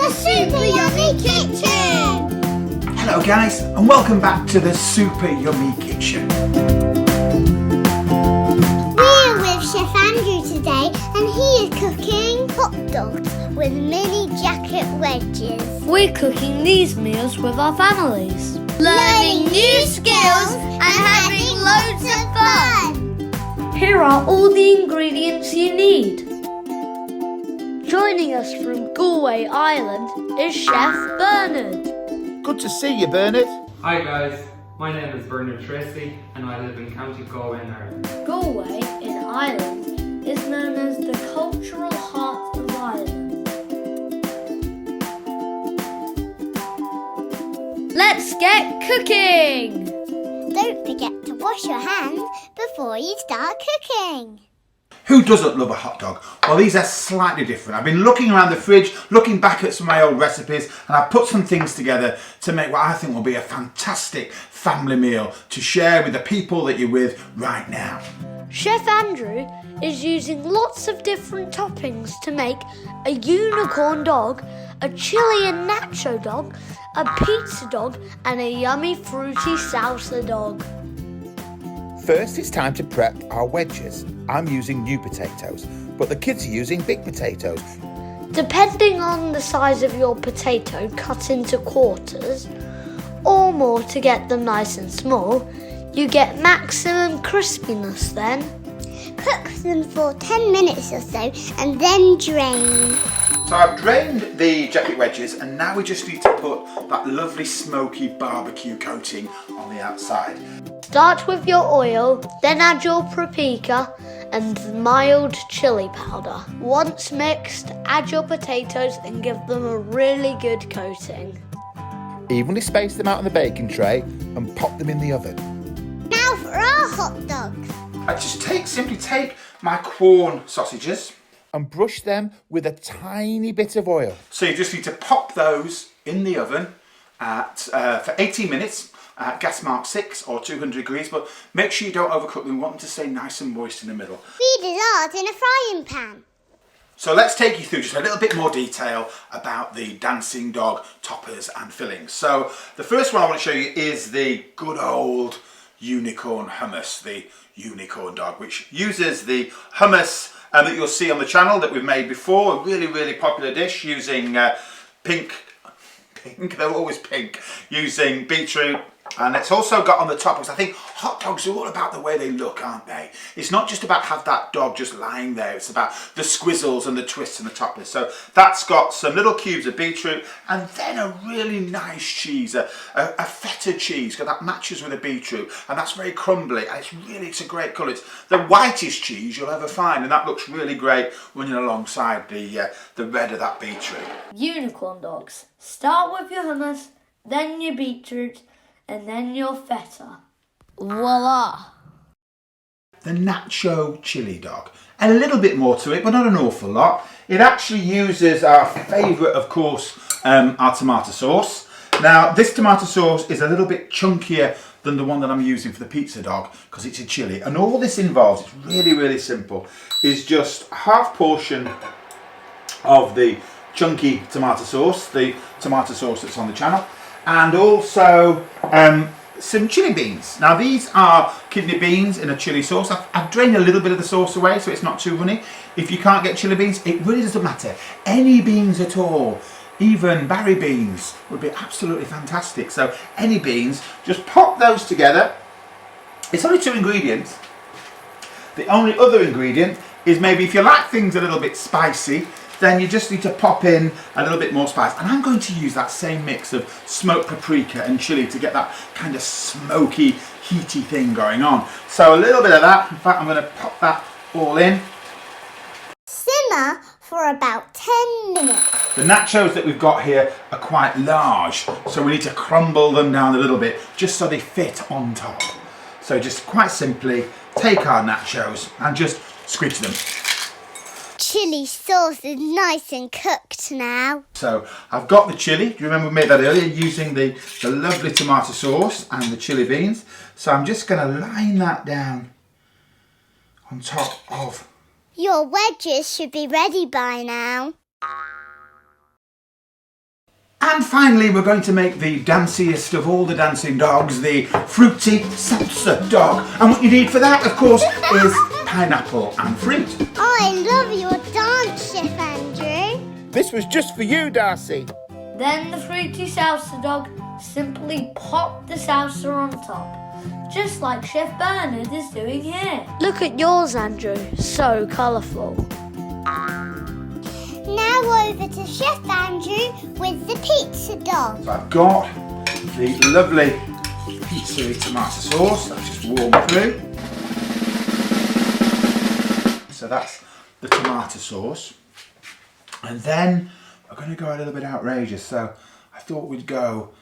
The Super Yummy Kitchen! Hello guys, and welcome back to the Super Yummy Kitchen. We're with Chef Andrew today, and he is cooking hot dogs with mini jacket wedges. We're cooking these meals with our families, Learning new skills and having loads of fun! Here are all the ingredients you need. Joining us from Galway, Ireland is Chef Bernard. Good to see you, Bernard. Hi guys, my name is Bernard Tracy and I live in County Galway in Ireland. Galway in Ireland is known as the cultural heart of Ireland. Let's get cooking! Don't forget to wash your hands before you start cooking. Who doesn't love a hot dog? Well, these are slightly different. I've been looking around the fridge, looking back at some of my old recipes, and I've put some things together to make what I think will be a fantastic family meal to share with the people that you're with right now. Chef Andrew is using lots of different toppings to make a unicorn dog, a chili and nacho dog, a pizza dog, and a yummy fruity salsa dog. First, it's time to prep our wedges. I'm using new potatoes, but the kids are using big potatoes. Depending on the size of your potato, cut into quarters or more to get them nice and small. You get maximum crispiness then. Cook them for 10 minutes or so and then drain. So I've drained the jacket wedges, and now we just need to put that lovely smoky barbecue coating on the outside. Start with your oil, then add your paprika and mild chili powder. Once mixed, add your potatoes and give them a really good coating. Evenly space them out on the baking tray and pop them in the oven. Now for our hot dogs. I just simply take my Quorn sausages. And brush them with a tiny bit of oil. So you just need to pop those in the oven for 18 minutes at gas mark 6 or 200 degrees, but make sure you don't overcook them. We want them to stay nice and moist in the middle. We did ours in a frying pan. So let's take you through just a little bit more detail about the dancing dog toppers and fillings. So the first one I want to show you is the good old unicorn hummus, the unicorn dog, which uses the hummus that you'll see on the channel that we've made before. A really, really popular dish using pink, they're always pink, using beetroot. And it's also got on the toppings. I think hot dogs are all about the way they look, aren't they? It's not just about have that dog just lying there. It's about the squizzles and the twists and the toppers. So that's got some little cubes of beetroot and then a really nice cheese, a feta cheese, because that matches with the beetroot, and that's very crumbly. And it's a great colour. It's the whitest cheese you'll ever find, and that looks really great when you're alongside the red of that beetroot. Unicorn dogs. Start with your hummus, then your beetroot, and then your feta. Voila! The Nacho Chilli Dog. A little bit more to it, but not an awful lot. It actually uses our favourite, of course, our tomato sauce. Now, this tomato sauce is a little bit chunkier than the one that I'm using for the pizza dog because it's a chili. And all this involves, it's really, really simple, is just half portion of the chunky tomato sauce, the tomato sauce that's on the channel, and also some chili beans. Now these are kidney beans in a chili sauce. I've drained a little bit of the sauce away so it's not too runny. If you can't get chili beans, it really doesn't matter. Any beans at all, even Barry beans, would be absolutely fantastic. So any beans, just pop those together. It's only 2 ingredients. The only other ingredient is maybe if you like things a little bit spicy, then you just need to pop in a little bit more spice. And I'm going to use that same mix of smoked paprika and chili to get that kind of smoky, heaty thing going on. So a little bit of that. In fact, I'm going to pop that all in. Simmer for about 10 minutes. The nachos that we've got here are quite large, so we need to crumble them down a little bit just so they fit on top. So just quite simply take our nachos and just squidge them. Chili sauce is nice and cooked now. So I've got the chili. Do you remember we made that earlier using the lovely tomato sauce and the chili beans? So I'm just going to line that down on top of. Your wedges should be ready by now. And finally, we're going to make the danciest of all the dancing dogs, the fruity salsa dog. And what you need for that, of course, is pineapple and fruit. Oh, I love your dance, Chef Andrew. This was just for you, Darcy. Then the fruity salsa dog simply pop the salsa on top, just like Chef Bernard is doing here. Look at yours, Andrew, so colourful. Now over to Chef Andrew with the pizza dog. So I've got the lovely pizza tomato sauce. That's just warmed through. So that's the tomato sauce. And then we're going to go a little bit outrageous. So I thought we'd go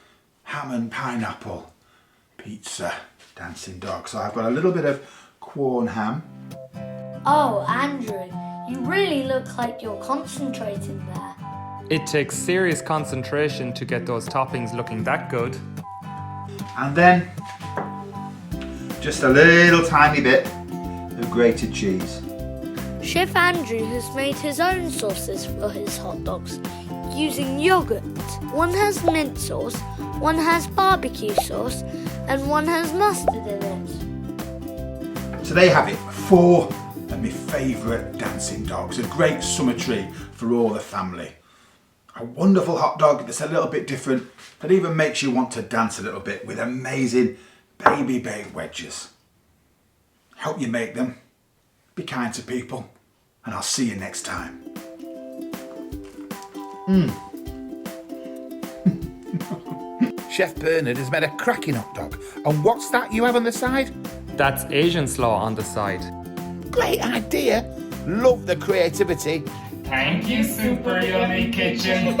ham and pineapple pizza dancing dog. So I've got a little bit of Quorn ham. Oh, Andrew, you really look like you're concentrating there. It takes serious concentration to get those toppings looking that good. And then just a little tiny bit of grated cheese. Chef Andrew has made his own sauces for his hot dogs using yoghurt. One has mint sauce, one has barbecue sauce, and one has mustard in it. So there you have it, 4 of my favourite dancing dogs. A great summer treat for all the family. A wonderful hot dog that's a little bit different, that even makes you want to dance a little bit with amazing baby baked wedges. Help you make them. Be kind to people, and I'll see you next time. Chef Bernard has made a cracking hot dog. And what's that you have on the side? That's Asian slaw on the side. Great idea. Love the creativity. Thank you, Super Yummy Kitchen.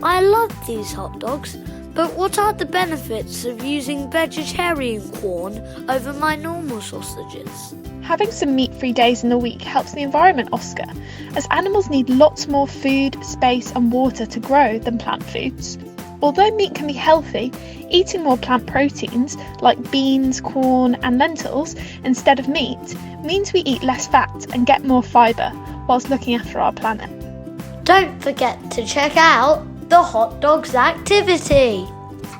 I love these hot dogs, but what are the benefits of using vegetarian Quorn over my normal sausages? Having some meat-free days in the week helps the environment, Oscar, as animals need lots more food, space and water to grow than plant foods. Although meat can be healthy, eating more plant proteins like beans, corn and lentils instead of meat means we eat less fat and get more fibre whilst looking after our planet. Don't forget to check out the hot dogs activity.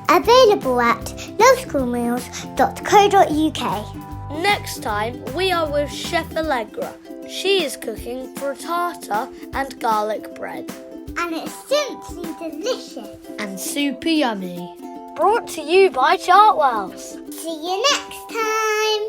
Available at lowschoolmeals.co.uk. Next time we are with Chef Allegra. She is cooking frittata and garlic bread. And it's simply delicious. And super yummy. Brought to you by Chartwells. See you next time.